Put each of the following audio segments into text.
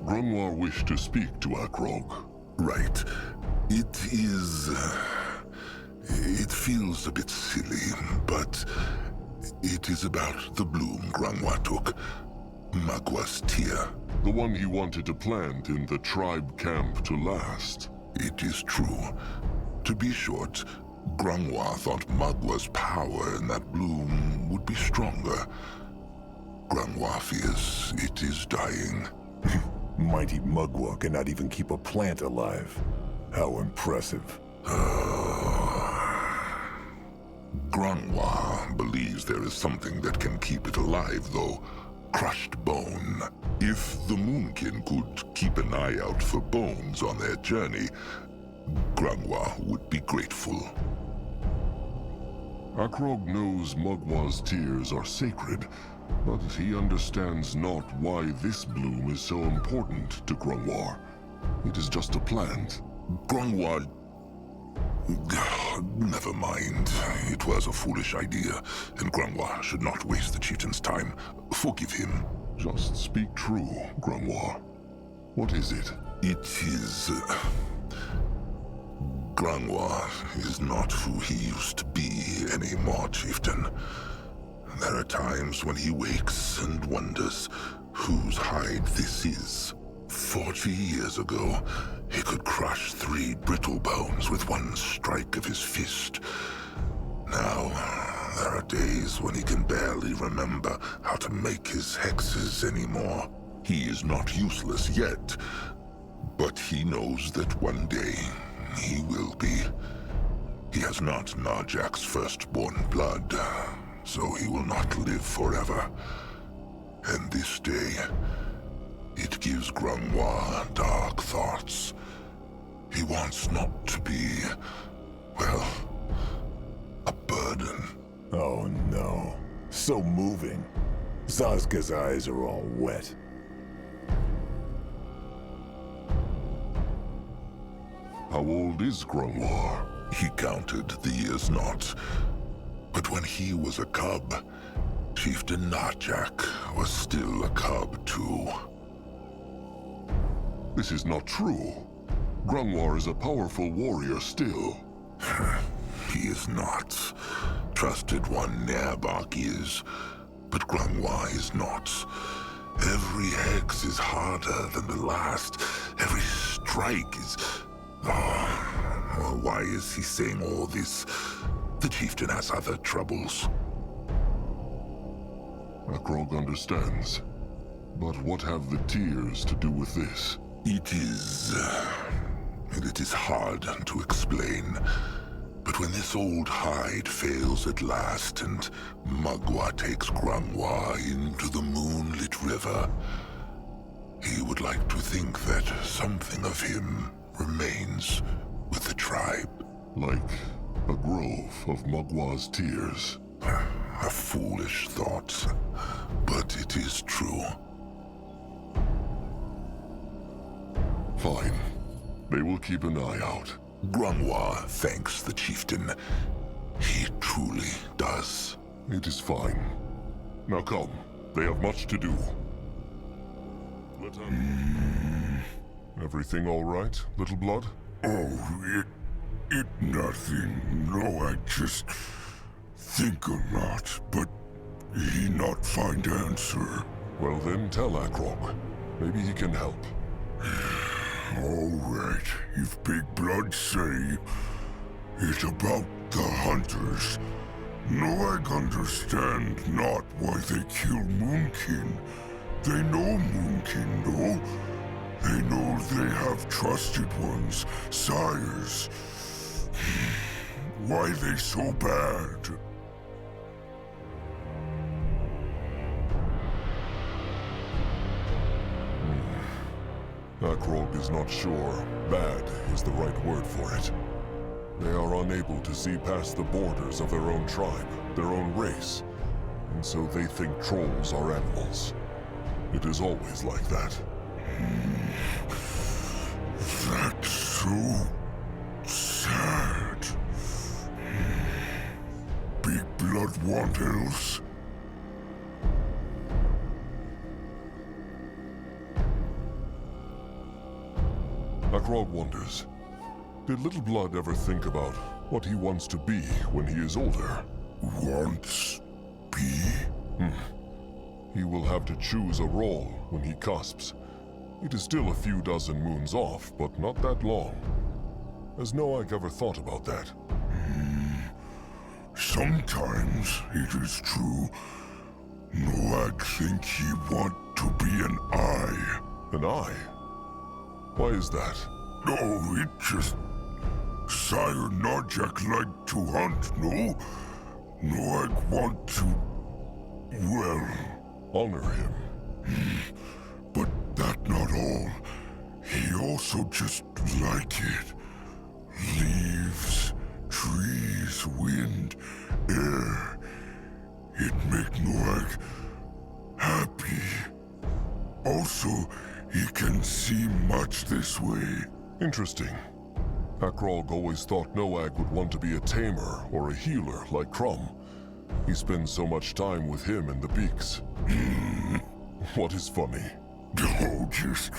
Grimoire wished to speak to Akrog. Right. It feels a bit silly, but it is about the bloom Grimoire took. Magwa's tear. The one he wanted to plant in the tribe camp to last. It is true. To be short, Grimoire thought Magwa's power in that bloom would be stronger. Grimoire fears it is dying. Mighty Mugwa cannot even keep a plant alive. How impressive. Grimoire believes there is something that can keep it alive, though. Crushed bone. If the Moonkin could keep an eye out for bones on their journey, Grimoire would be grateful. Akrog knows Mugwa's tears are sacred, but he understands not why this bloom is so important to Grimoire. It is just a plant. Grimoire... Never mind. It was a foolish idea, and Grimoire should not waste the chieftain's time. Forgive him. Just speak true, Grimoire. What is it? It is... Grimoire is not who he used to be anymore, chieftain. There are times when he wakes and wonders whose hide this is. 40 years ago, he could crush 3 brittle bones with one strike of his fist. Now, there are days when he can barely remember how to make his hexes anymore. He is not useless yet, but he knows that one day he will be. He has not Narjak's firstborn blood, so he will not live forever. And this day, it gives Grimoire dark thoughts. He wants not to be, well, a burden. Oh no. So moving. Sasuke's eyes are all wet. How old is Grimoire? He counted the years not. But when he was a cub, Chieftain Narjak was still a cub too. This is not true. Grimoire is a powerful warrior still. He is not. Trusted one Nairbark is, but Grimoire is not. Every hex is harder than the last. Every strike is... Oh, why is he saying all this? The chieftain has other troubles. Akrog understands. But what have the tears to do with this? It is hard to explain. But when this old hide fails at last and Magwa takes Grimoire into the moonlit river, he would like to think that something of him remains with the tribe. Like a grove of Magwa's tears. A foolish thought, but it is true. Fine. They will keep an eye out. Grimoire thanks the chieftain. He truly does. It is fine. Now come. They have much to do. Everything all right, Little Blood? Oh, it nothing. No, I just think a lot, but he not find answer. Well then, tell Akrog. Maybe he can help. All right, if Big Blood say it about the hunters, no, I understand not why they kill Moonkin. They know Moonkin, no? They know they have trusted ones, sires. Why they so bad? Akrog is not sure. Bad is the right word for it. They are unable to see past the borders of their own tribe, their own race, and so they think trolls are animals. It is always like that. That's so sad. Big Blood want else? Akrog wonders, did Little Blood ever think about what he wants to be when he is older? Wants be? He will have to choose a role when he cusps. It is still a few dozen moons off, but not that long. Has Noak ever thought about that? Sometimes it is true. Noak think he want to be an eye. An eye? Why is that? No, it just... Sire Narjak like to hunt, no? Noak want to... well... Honor him. But that not all. He also just like it. Leaves, trees, wind, air. It make Noak happy. Also, he can see much this way. Interesting. Akrog always thought Noak would want to be a tamer or a healer like Crumb. He spends so much time with him and the Beaks. What is funny? Oh, just...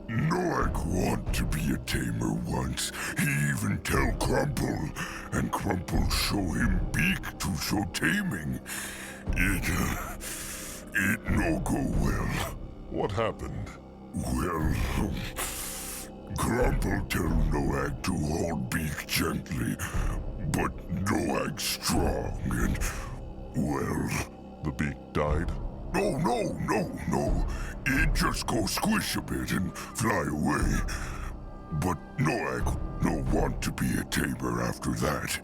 Noak want to be a tamer once. He even tell Crumple, and Crumple show him Beak to show taming. It no go well. What happened? Well, Crumple tell Noak to hold Beak gently, but Noak strong and, well... The Beak died? No. It just go squish a bit and fly away. But Noak no want to be a tamer after that.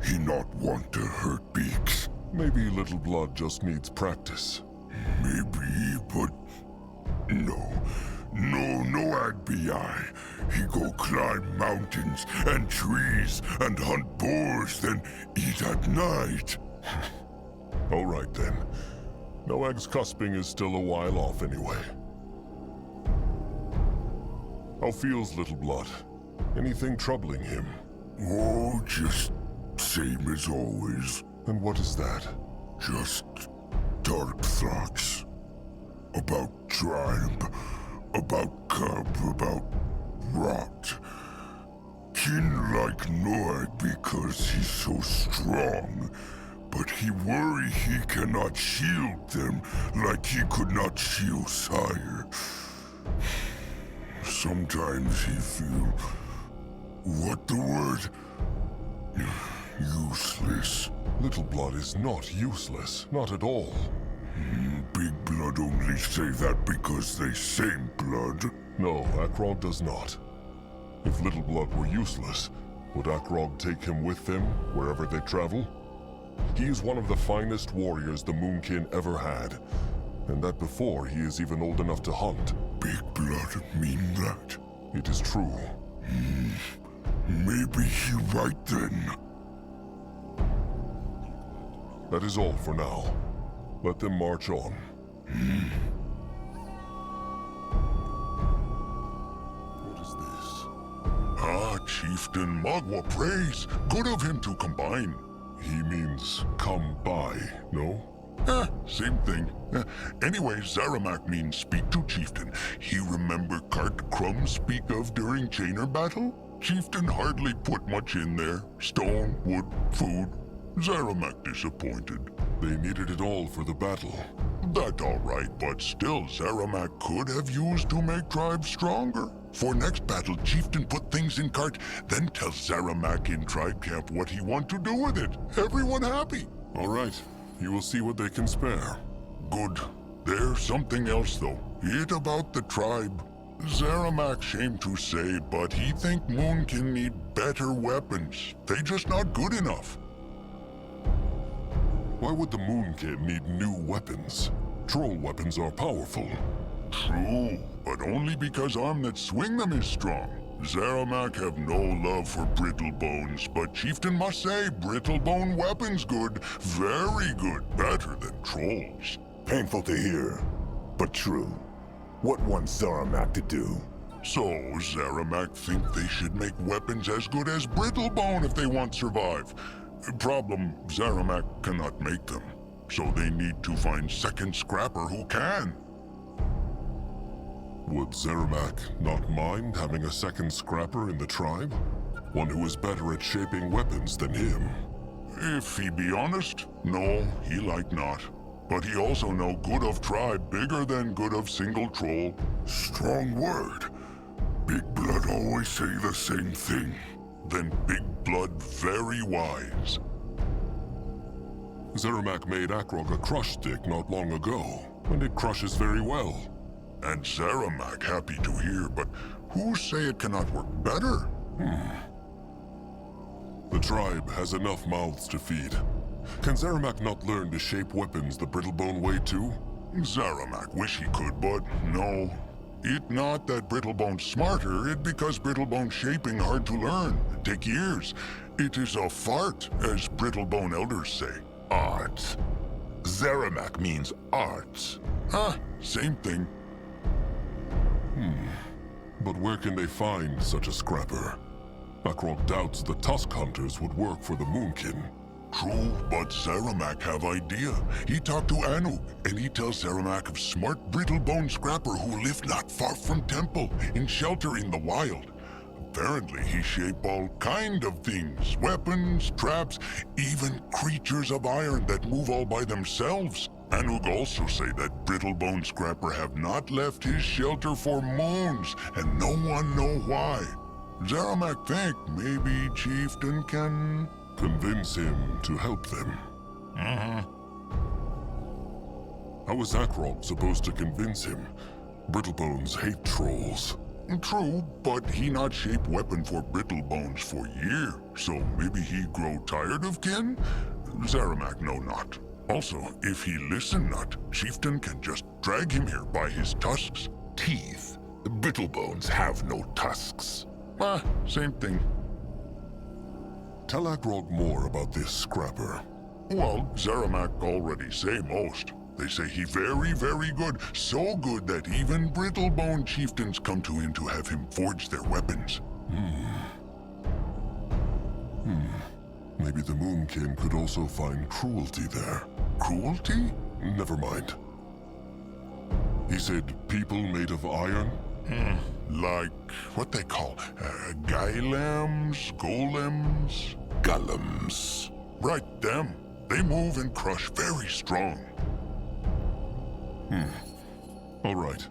He not want to hurt Beaks. Maybe Little Blood just needs practice. Maybe, but... No, Noak be I. He go climb mountains and trees and hunt boars, then eat at night. All right then. Noak's cusping is still a while off anyway. How feels Little Blood? Anything troubling him? Oh, just same as always. And what is that? Just dark thoughts. About tribe, about cub, about rot. Kin like Noak because he's so strong. But he worry he cannot shield them like he could not shield Sire. Sometimes he feel... what the word? Useless. Little Blood is not useless, not at all. Big Blood only say that because they same blood. No, Akrog does not. If Little Blood were useless, would Akrog take him with them wherever they travel? He is one of the finest warriors the Moonkin ever had, and that before he is even old enough to hunt. Big Blood mean that? It is true. Maybe he right then. That is all for now. Let them march on. What is this? Ah, Chieftain Magua prays. Good of him to combine. He means come by, no? Same thing. Anyway, Zaramak means speak to Chieftain. He remember Cart Crumb speak of during Chainer battle? Chieftain hardly put much in there. Stone, wood, food. Zaramak disappointed. They needed it all for the battle. That all right, but still Zaramak could have used to make tribes stronger. For next battle, Chieftain put things in cart, then tell Zaramak in tribe camp what he want to do with it. Everyone happy. All right. You will see what they can spare. Good. There's something else, though. It about the tribe. Zaramak shame to say, but he think Moonkin need better weapons. They just not good enough. Why would the Moonkin need new weapons? Troll weapons are powerful. True, but only because arm that swing them is strong. Zaramak have no love for brittle bones, but Chieftain must say brittle bone weapons good, very good, better than trolls. Painful to hear, but true. What wants Zaramak to do? So, Zaramak think they should make weapons as good as brittle bone if they want survive. Problem, Zaramak cannot make them, so they need to find second scrapper who can. Would Zeramak not mind having a second scrapper in the tribe? One who is better at shaping weapons than him? If he be honest, no, he like not. But he also know good of tribe bigger than good of single troll. Strong word. Big Blood always say the same thing. Then Big Blood very wise. Zeramak made Akrog a crush stick not long ago, and it crushes very well. And Zeramak happy to hear, but who say it cannot work better? The tribe has enough mouths to feed. Can Zeramak not learn to shape weapons the Brittlebone way too? Zeramak wish he could, but no. It not that Brittlebone's smarter, it because Brittlebone shaping hard to learn. Take years. It is a fart, as Brittlebone elders say. Arts. Zeramak means arts. Huh, same thing. But where can they find such a scrapper? Akrog doubts the Tusk Hunters would work for the Moonkin. True, but Zeramak have idea. He talked to Anug, and he tells Zeramak of smart Brittlebone scrapper who live not far from temple, in shelter in the wild. Apparently he shape all kind of things, weapons, traps, even creatures of iron that move all by themselves. Anug also say that Brittlebone scrapper have not left his shelter for moons, and no one know why. Zeramak think maybe Chieftain can... Convince him to help them. How is Akrog supposed to convince him? Brittlebones hate trolls. True, but he not shape weapon for Brittlebones for year, so maybe he grow tired of kin? Zeramak know not. Also, if he listen not, Chieftain can just drag him here by his tusks. Teeth. Brittlebones have no tusks. Ah, same thing. Tell Akrog more about this scrapper. Well, Zeramak already say most. They say he very, very good. So good that even Brittlebone chieftains come to him to have him forge their weapons. Maybe the Moonkin could also find cruelty there. Cruelty? Never mind. He said people made of iron? Like what they call golems? Golems. Right, them. They move and crush very strong. All right.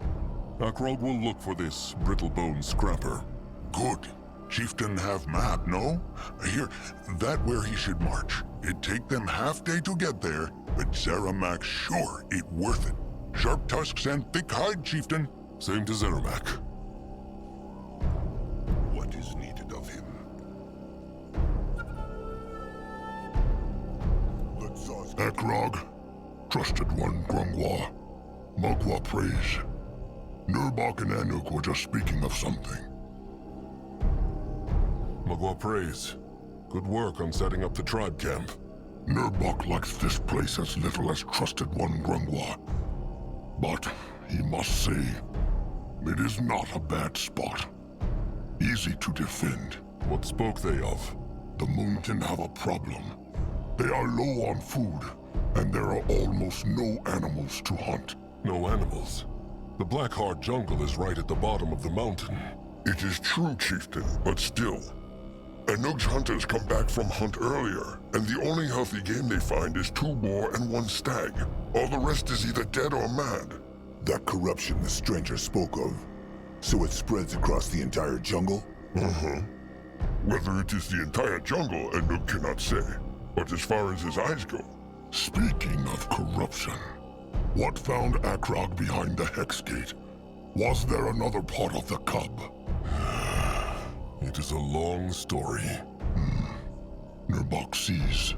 Akrog will look for this Brittlebone scrapper. Good. Chieftain have map, no? Here, that where he should march. It take them half day to get there, but Zeramak sure it worth it. Sharp tusks and thick hide, Chieftain. Same to Zeramak. What is needed of him? Akrog, trusted one, Grungwa. Mugwa praise. Nurbok and Anuk were just speaking of something. Magua praise. Good work on setting up the tribe camp. Nurbok likes this place as little as trusted one, Grungwa. But he must say, it is not a bad spot. Easy to defend. What spoke they of? The Moonkin have a problem. They are low on food, and there are almost no animals to hunt. No animals. The Blackheart jungle is right at the bottom of the mountain. It is true, Chieftain, but still. Anug's hunters come back from hunt earlier, and the only healthy game they find is 2 boar and 1 stag. All the rest is either dead or mad. That corruption the stranger spoke of. So it spreads across the entire jungle? Whether it is the entire jungle, Anug cannot say. But as far as his eyes go... Speaking of corruption, what found Akrog behind the Hex Gate? Was there another part of the cub? It is a long story. Nurbok sees.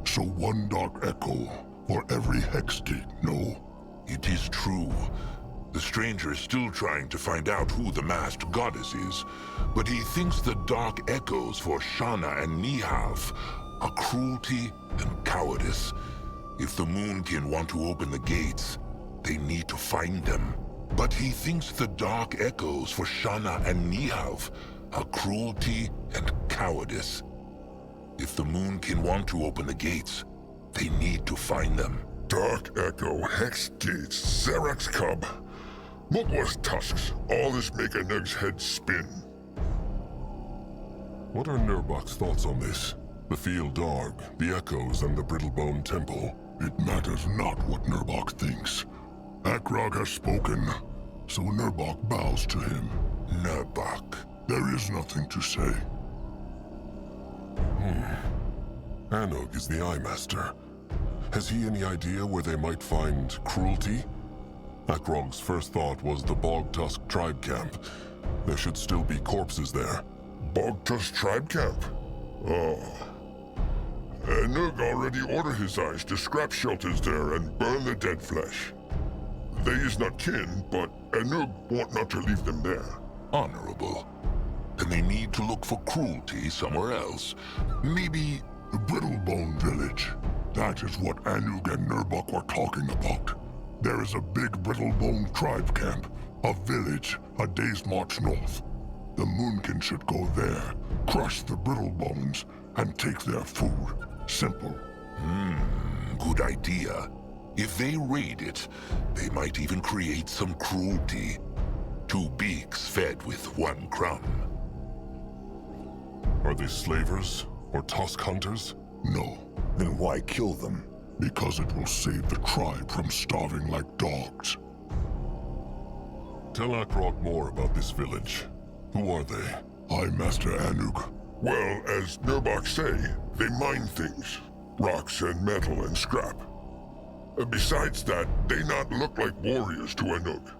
So 1 dark echo for every Hex Gate, no? It is true. The stranger is still trying to find out who the masked goddess is, but he thinks the dark echoes for Shana and Nihav are cruelty and cowardice. If the Moonkin want to open the gates, they need to find them. But he thinks the dark echoes for Shana and Nihav are cruelty and cowardice. If the Moonkin want to open the gates, they need to find them. Dark Echo, Hex Gates, Xerax Cub. Mugwa's tusks. All this make Anug's head spin. What are Nurbok's thoughts on this? The field dog, the echoes, and the Brittlebone Temple. It matters not what Nurbok thinks. Akrog has spoken, so Nurbok bows to him. Nurbok. There is nothing to say. Anug is the Eye Master. Has he any idea where they might find cruelty? Akrog's first thought was the Bog Tusk tribe camp. There should still be corpses there. Bogtusk tribe camp? Oh. Anug already ordered his eyes to scrap shelters there and burn the dead flesh. They is not kin, but Anug want not to leave them there. Honorable. Then they need to look for cruelty somewhere else. Maybe The Brittlebone Village. That is what Anug and Nurbok were talking about. There is a big Brittlebone tribe camp, a village a day's march north. The Moonkin should go there, crush the Brittlebones, and take their food. Simple. good idea. If they raid it, they might even create some cruelty. 2 beaks fed with 1 crumb. Are they slavers or tusk hunters? No, Then why kill them? because it will save the tribe from starving like dogs. Tell Akrog more about this village. Who are they? I, Master Anug. Well, as Nurbok say, they mine things. Rocks and metal and scrap. Besides that, they not look like warriors to Anug.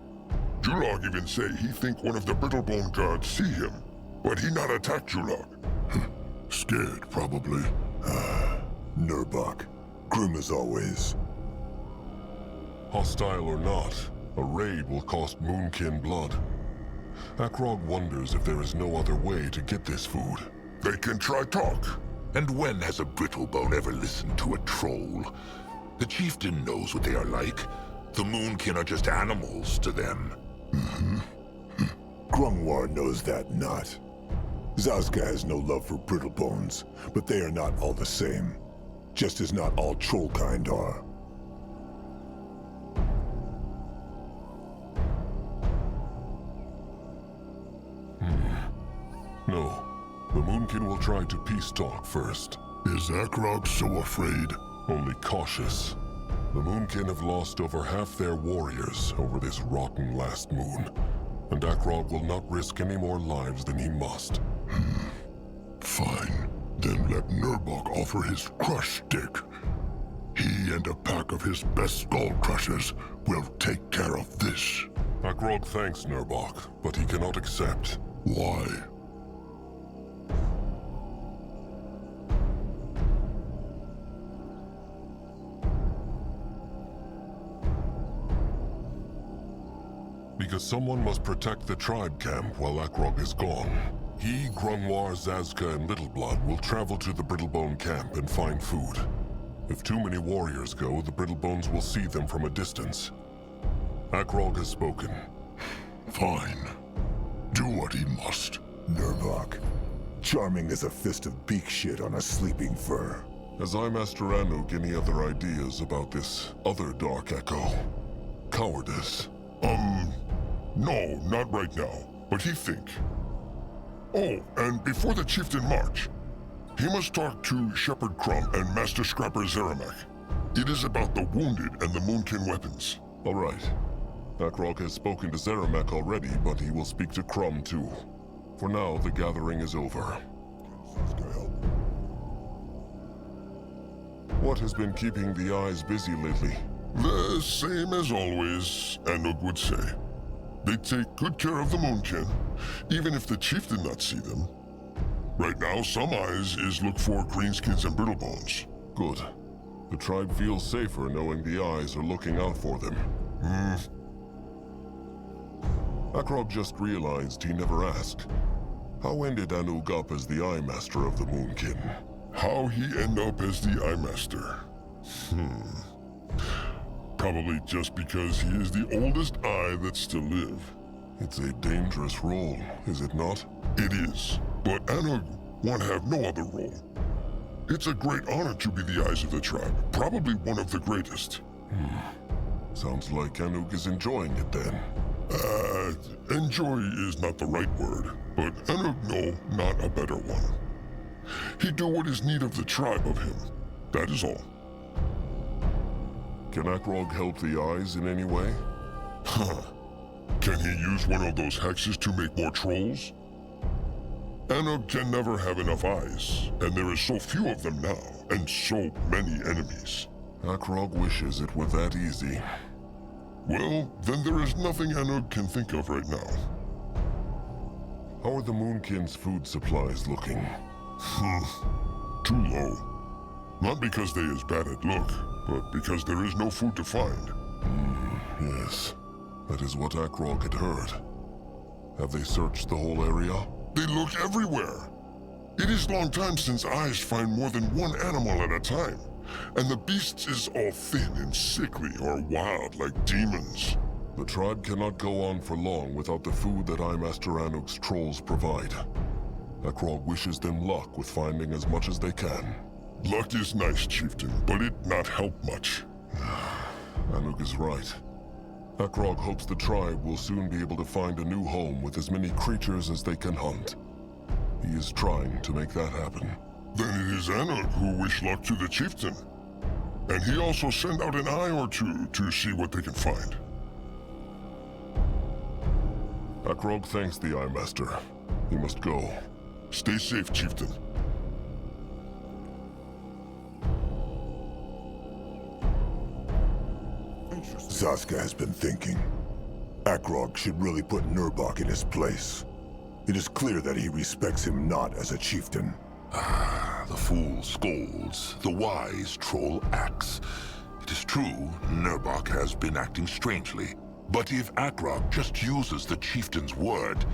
Julog even say he think one of the Brittlebone gods see him, but he not attack Julog. Scared, probably. Nurbok. Grim as always. Hostile or not, a raid will cost Moonkin blood. Akrog wonders if there is no other way to get this food. They can try talk. And when has a Brittlebone ever listened to a troll? The chieftain knows what they are like. The Moonkin are just animals to them. Grungwar knows that not. Zazka has no love for Brittlebones, but they are not all the same. Just as not all trollkind are. No, the Moonkin will try to peace talk first. Is Akrog so afraid? Only cautious. The Moonkin have lost over half their warriors over this rotten last moon, and Akrog will not risk any more lives than he must. Fine. Then let Nurbok offer his crush stick. He and a pack of his best skull crushers will take care of this. Akrog thanks Nurbok, but he cannot accept. Why? Because someone must protect the tribe camp while Akrog is gone. He, Grunwar, Zazka, and Littleblood will travel to the Brittlebone camp and find food. If too many warriors go, the Brittlebones will see them from a distance. Akrog has spoken. Fine. Do what he must. Nurbok. Charming as a fist of beak shit on a sleeping fur. Has I, Master Anug, any other ideas about this other Dark Echo? Cowardice. No, not right now. But he think. Oh, and before the chieftain march, he must talk to Shepherd Crumb and Master Scrapper Zeramak. It is about the wounded and the Moonkin weapons. All right. Akrog has spoken to Zeramak already, but he will speak to Crumb too. For now, the gathering is over. What has been keeping the eyes busy lately? The same as always, Anug would say. They take good care of the Moonkin, even if the chief did not see them. Right now, some eyes is look for greenskins and brittlebones. Good. The tribe feels safer knowing the eyes are looking out for them. Akrog just realized he never asked. How ended Anug up as the Eye Master of the Moonkin? How he end up as the Eye Master? Probably just because he is the oldest eye that still live. It's a dangerous role, is it not? It is, but Anug won't have no other role. It's a great honor to be the eyes of the tribe, probably one of the greatest. Sounds like Anug is enjoying it then. Enjoy is not the right word, but Anug no, not a better one. He do what is need of the tribe of him. That is all. Can Akrog help the eyes in any way? Huh. Can he use one of those hexes to make more trolls? Anug can never have enough eyes, and there is so few of them now, and so many enemies. Akrog wishes it were that easy. Well, then there is nothing Anug can think of right now. How are the Moonkin's food supplies looking? Too low. Not because they is bad at look, but because there is no food to find. Yes. That is what Akrog had heard. Have they searched the whole area? They look everywhere. It is long time since eyes find more than one animal at a time. And the beasts is all thin and sickly or wild like demons. The tribe cannot go on for long without the food that Eye Master Anug's trolls provide. Akrog wishes them luck with finding as much as they can. Luck is nice, chieftain, but it not help much. Anug is right. Akrog hopes the tribe will soon be able to find a new home with as many creatures as they can hunt. He is trying to make that happen. Then it is Anug who wish luck to the chieftain. And he also send out an eye or two to see what they can find. Akrog thanks the Eye Master. He must go. Stay safe, chieftain. Zaska has been thinking. Akrog should really put Nurbok in his place. It is clear that he respects him not as a chieftain. The fool scolds, the wise troll acts. It is true, Nurbok has been acting strangely. But if Akrog just uses the chieftain's word,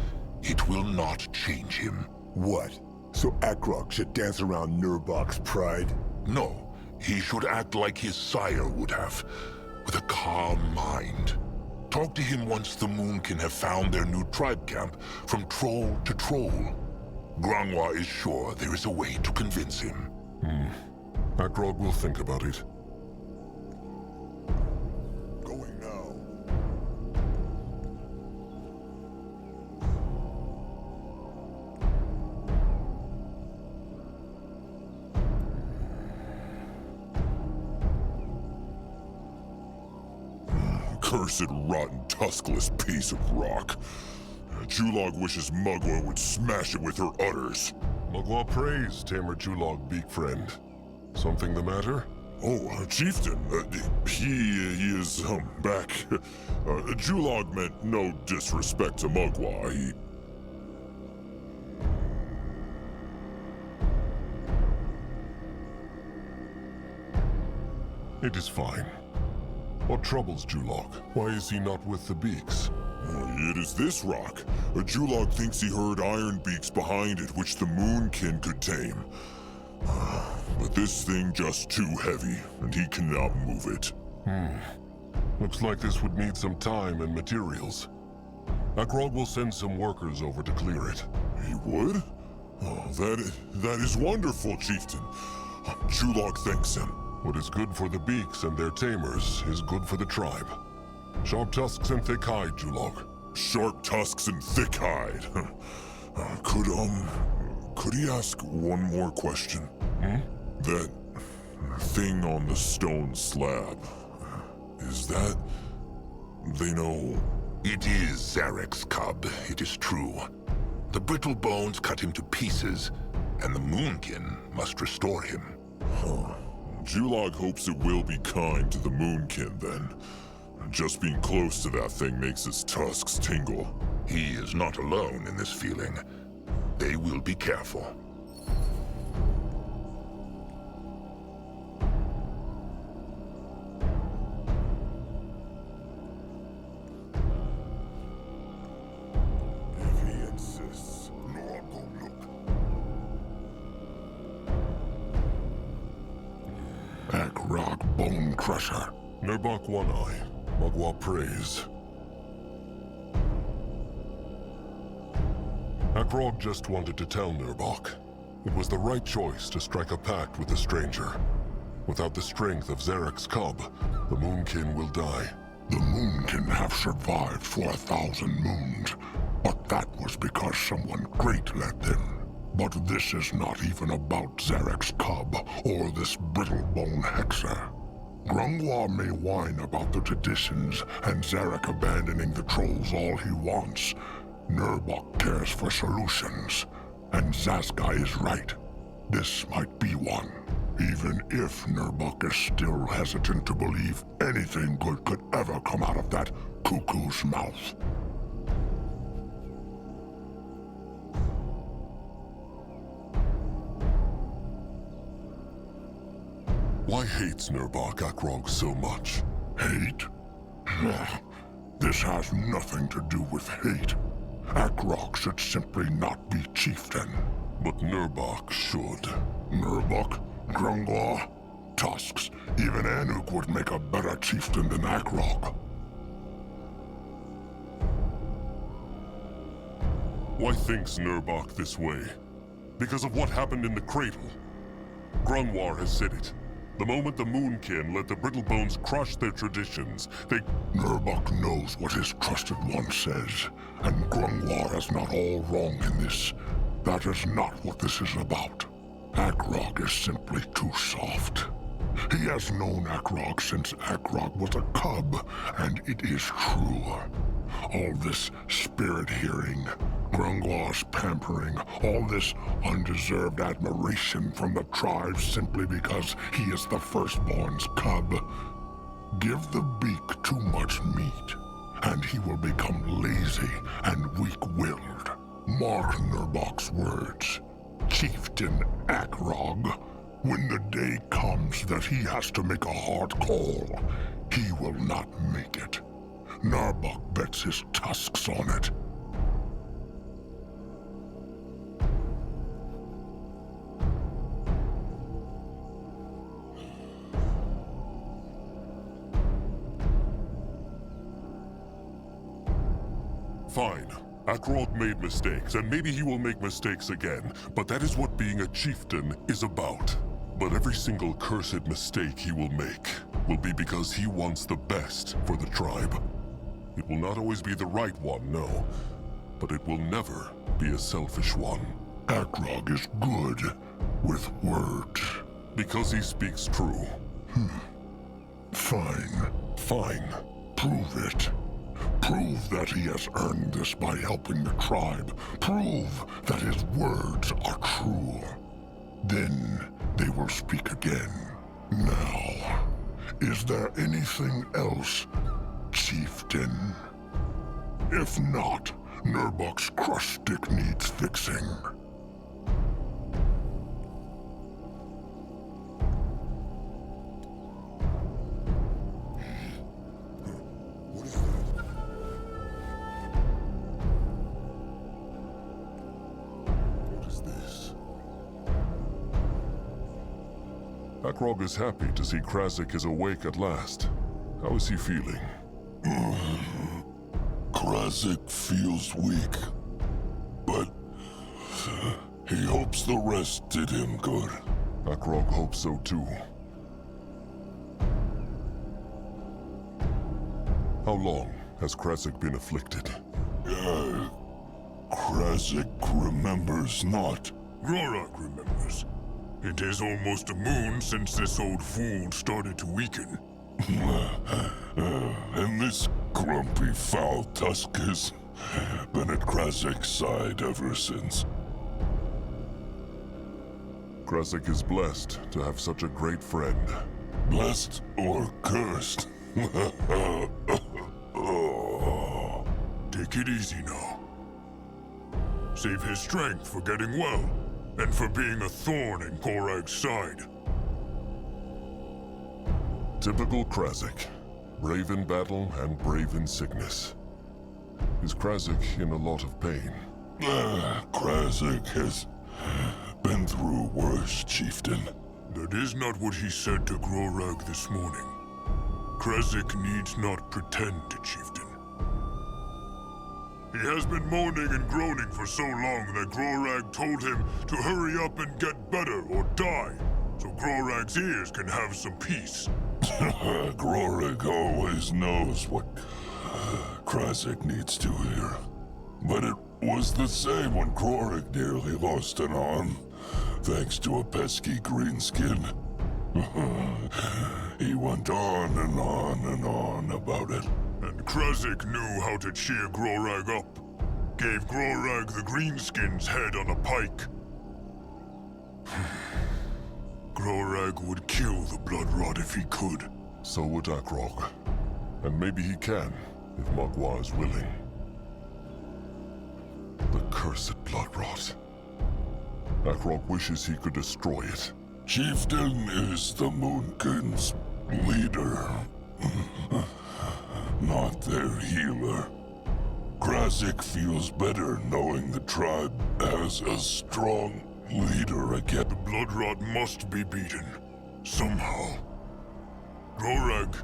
it will not change him. What? So Akrog should dance around Nurbok's pride? No, he should act like his sire would have, with a calm mind. Talk to him once the Moonkin have found their new tribe camp, from troll to troll. Grangwa is sure there is a way to convince him. Akrog will think about it. Going now. Cursed, rotten, tuskless piece of rock. Julog wishes Mugwa would smash it with her udders. Mugwa prays Tamer Julog, beak friend. Something the matter? Oh, chieftain, he is, back. Julog meant no disrespect to Mugwa. It is fine. What troubles Julog? Why is he not with the beaks? It is this rock. Julog thinks he heard iron beaks behind it which the Moonkin could tame. But this thing just too heavy, and he cannot move it. Looks like this would need some time and materials. Akrog will send some workers over to clear it. He would? Oh, that is wonderful, chieftain. Julog thanks him. What is good for the beaks and their tamers is good for the tribe. Sharp tusks and thick hide, Julog. Sharp tusks and thick hide. Could he ask one more question? That thing on the stone slab, is that... they know... It is Zarek's cub, it is true. The brittle bones cut him to pieces, and the Moonkin must restore him. Julog hopes it will be kind to the Moonkin, then. Just being close to that thing makes his tusks tingle. He is not alone in this feeling. They will be careful. If he insists, no, I'll go look. Akrog Bone Crusher. Nurbok One Eye. Mugwa prays. Akrog just wanted to tell Nurbok. It was the right choice to strike a pact with the stranger. Without the strength of Zarek's cub, the Moonkin will die. The moon can have survived for 1,000 moons, but that was because someone great led them. But this is not even about Zarek's cub or this brittle-bone hexer. Grungwar may whine about the traditions and Zarek abandoning the trolls all he wants. Nurbok cares for solutions, and Zaskai is right. This might be one, even if Nurbok is still hesitant to believe anything good could ever come out of that cuckoo's mouth. Why hates Nurbok Akrog so much? Hate? This has nothing to do with hate. Akrog should simply not be chieftain. But Nurbok should. Nurbok? Grungwar? Tusks. Even Anuk would make a better chieftain than Akrog. Why thinks Nurbok this way? Because of what happened in the cradle. Grungwar has said it. The moment the Moonkin let the Brittlebones crush their traditions, they... Nurbok knows what his trusted one says, and Grungwar is not all wrong in this. That is not what this is about. Akrog is simply too soft. He has known Akrog since Akrog was a cub, and it is true. All this spirit hearing, Grungwar's pampering, all this undeserved admiration from the tribe simply because he is the firstborn's cub. Give the beak too much meat, and he will become lazy and weak-willed. Mark Nurbok's words. Chieftain Akrog, when the day comes that he has to make a hard call, he will not make it. Nurbok bets his tusks on it. Fine. Akrog made mistakes, and maybe he will make mistakes again, but that is what being a chieftain is about. But every single cursed mistake he will make will be because he wants the best for the tribe. It will not always be the right one, no, but it will never be a selfish one. Akrog is good with words. Because he speaks true. Fine. Fine. Prove it. Prove that he has earned this by helping the tribe. Prove that his words are true. Then they will speak again. Now, is there anything else, Chieftain? If not, Nurbok's crush stick needs fixing. What is that? What is this? Akrog is happy to see Krasik is awake at last. How is he feeling? Krasik feels weak, but he hopes the rest did him good. Akrog hopes so too. How long has Krasik been afflicted? Krasik remembers not. Rorak remembers. It is almost a moon since this old fool started to weaken. And this grumpy foul tusk has been at Krasik's side ever since. Krasik is blessed to have such a great friend. Blessed or cursed? Take it easy now. Save his strength for getting well, and for being a thorn in Korag's side. Typical Krasik. Brave in battle and brave in sickness. Is Krasik in a lot of pain? Krasik has been through worse, Chieftain. That is not what he said to Grorag this morning. Krasik needs not pretend to Chieftain. He has been moaning and groaning for so long that Grorag told him to hurry up and get better or die, so Grorag's ears can have some peace. Grorig always knows what Krasik needs to hear. But it was the same when Grorig nearly lost an arm, thanks to a pesky greenskin. He went on and on and on about it. And Krasik knew how to cheer Grorag up. Gave Grorag the Greenskin's head on a pike. Grorag would kill the Bloodrot if he could. So would Akrog. And maybe he can, if Magua is willing. The cursed Bloodrot. Akrog wishes he could destroy it. Chieftain is the Moonkins' leader, not their healer. Krasik feels better knowing the tribe has a strong leader again. The Bloodrot must be beaten. Somehow. Grorag,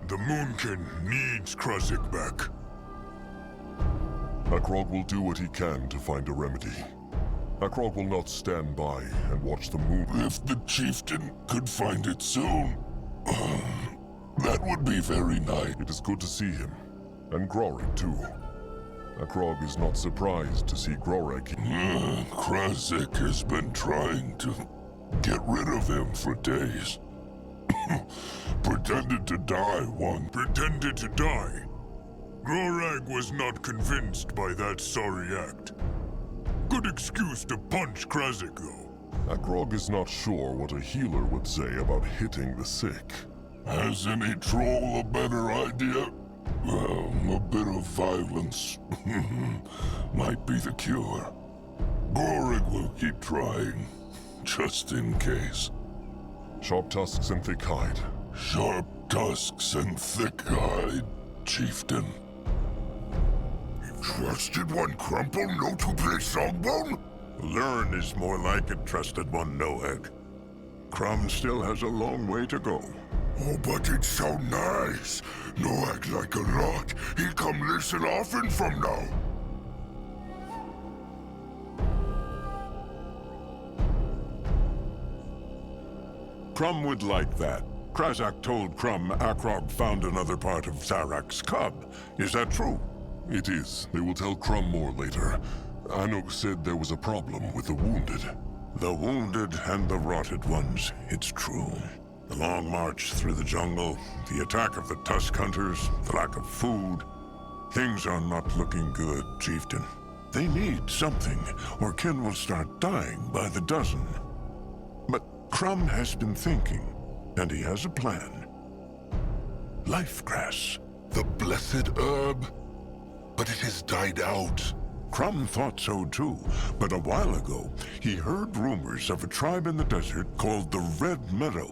the Moonkin needs Krasik back. Akrog will do what he can to find a remedy. Akrog will not stand by and watch the moon. If the chieftain could find it soon, that would be very nice. It is good to see him. And Grorig, too. Akrog is not surprised to see Grorig. Krasik has been trying to get rid of him for days. Pretended to die once. Pretended to die? Grorag was not convinced by that sorry act. Good excuse to punch Krasik, though. Akrog is not sure what a healer would say about hitting the sick. Has any troll a better idea? Well, a bit of violence might be the cure. Grorig will keep trying, just in case. Sharp tusks and thick hide. Sharp tusks and thick hide, chieftain. Trusted one crumple, no to play songbone? Learn is more like it, trusted one no-egg. Crumb still has a long way to go. Oh, but it's so nice. No act like a lot. He come listen often from now. Crumb would like that. Krasik told Crumb Akrog found another part of Zarak's cub. Is that true? It is. They will tell Crumb more later. Anuk said there was a problem with the wounded. The wounded and the rotted ones, it's true. The long march through the jungle, the attack of the Tusk Hunters, the lack of food. Things are not looking good, chieftain. They need something, or kin will start dying by the dozen. But Crumb has been thinking, and he has a plan. Life grass. The blessed herb? But it has died out. Crumb thought so too, but a while ago, he heard rumors of a tribe in the desert called the Red Meadow.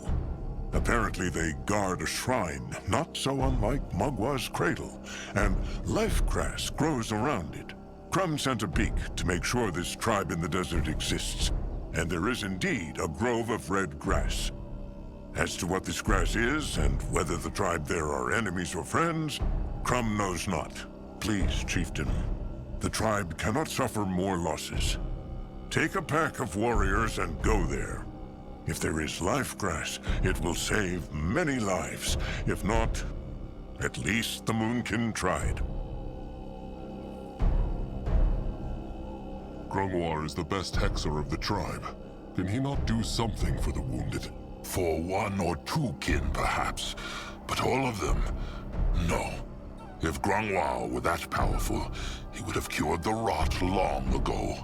Apparently they guard a shrine, not so unlike Magwa's cradle, and life grass grows around it. Crumb sent a peek to make sure this tribe in the desert exists, and there is indeed a grove of red grass. As to what this grass is, and whether the tribe there are enemies or friends, Crumb knows not. Please, chieftain. The tribe cannot suffer more losses. Take a pack of warriors and go there. If there is life grass, it will save many lives. If not, at least the Moonkin tried. Grungwar is the best hexer of the tribe. Can he not do something for the wounded? For one or two kin, perhaps. But all of them? No. If Grungwar were that powerful, he would have cured the rot long ago.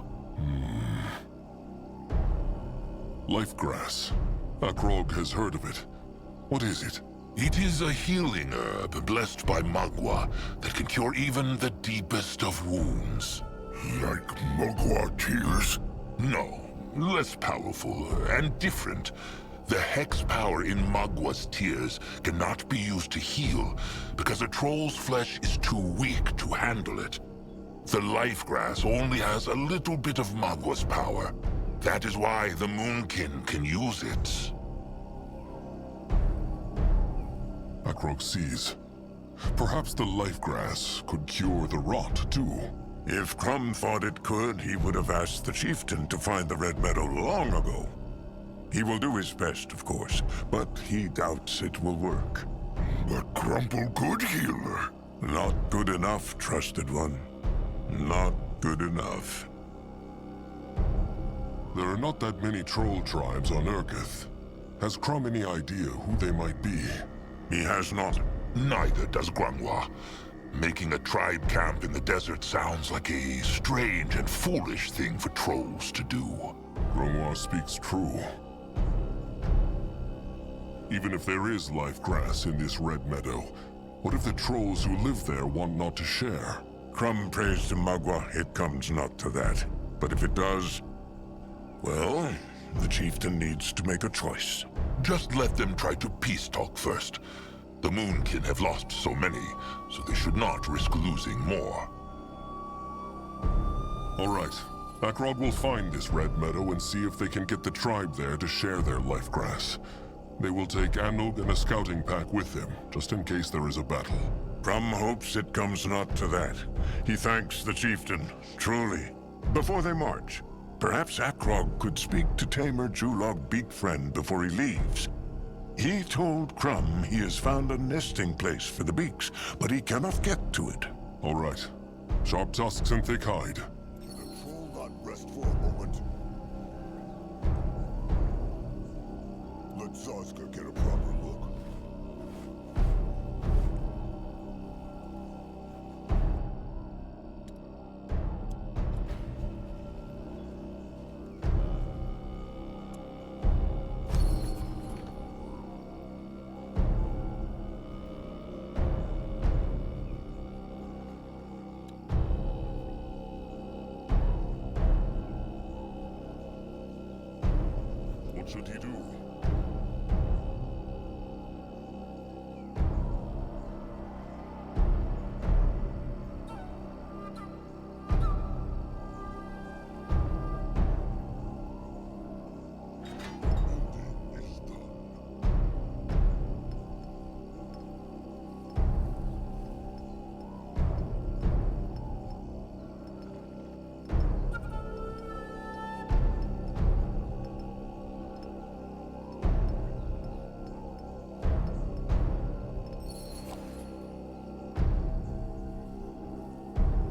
Life grass. Akrog has heard of it. What is it? It is a healing herb blessed by Magua that can cure even the deepest of wounds. Like Magua tears? No, less powerful and different. The hex power in Magua's tears cannot be used to heal because a troll's flesh is too weak to handle it. The life grass only has a little bit of Magua's power. That is why the Moonkin can use it. Akrog sees. Perhaps the life grass could cure the rot, too. If Crumb thought it could, he would have asked the chieftain to find the Red Meadow long ago. He will do his best, of course, but he doubts it will work. But Grumple could heal her. Not good enough, Trusted One. Not good enough. There are not that many troll tribes on Urgith. Has Crumb any idea who they might be? He has not. Neither does Grumwa. Making a tribe camp in the desert sounds like a strange and foolish thing for trolls to do. Grimoire speaks true. Even if there is life grass in this red meadow, what if the trolls who live there want not to share? Crumb prays to Magua, it comes not to that. But if it does, well, the chieftain needs to make a choice. Just let them try to peace talk first. The Moonkin have lost so many, so they should not risk losing more. All right. Akrog will find this red meadow and see if they can get the tribe there to share their life grass. They will take Anug and a scouting pack with them, just in case there is a battle. Crumb hopes it comes not to that. He thanks the chieftain, truly. Before they march, perhaps Akrog could speak to Tamer Julog Beakfriend before he leaves. He told Crumb he has found a nesting place for the beaks, but he cannot get to it. All right. Sharp tusks and thick hide. Can the troll not rest for a moment? Let Zazka get a proper look. What should he do?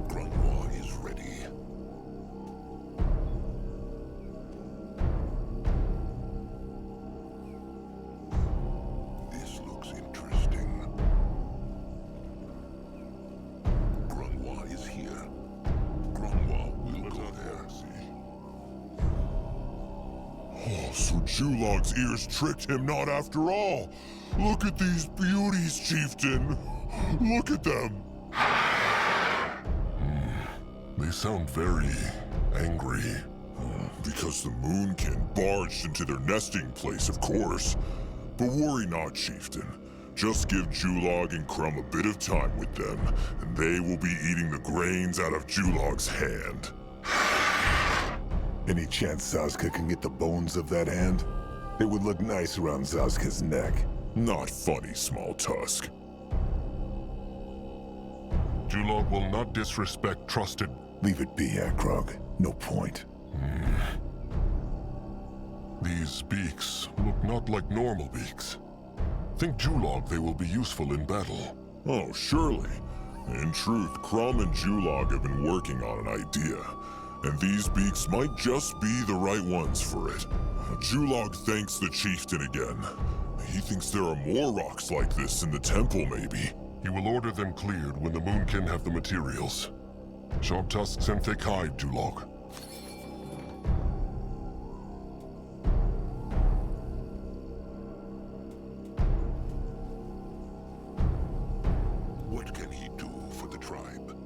Grumwa is ready. This looks interesting. Grumwa is here. Grumwa will go there. Oh, so Julog's ears tricked him not after all. Look at these beauties, chieftain. Look at them. They sound very angry. Because the Moonkin barged into their nesting place, of course. But worry not, chieftain. Just give Julog and Crumb a bit of time with them, and they will be eating the grains out of Julog's hand. Any chance Zazka can get the bones of that hand? It would look nice around Zazka's neck. Not funny, small tusk. Julog will not disrespect trusted. Leave it be, Akrog. No point. These beaks look not like normal beaks. Think Julog they will be useful in battle. Oh, surely. In truth, Crumb and Julog have been working on an idea. And these beaks might just be the right ones for it. Julog thanks the chieftain again. He thinks there are more rocks like this in the temple, maybe. He will order them cleared when the Moonkin have the materials. Sharp tusks and thick hide, Julog. What can he do for the tribe?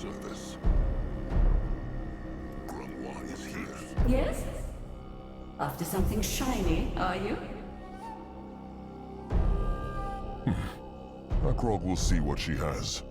service. Grunwald is here. Yes? After something shiny, are you? Akrog will see what she has.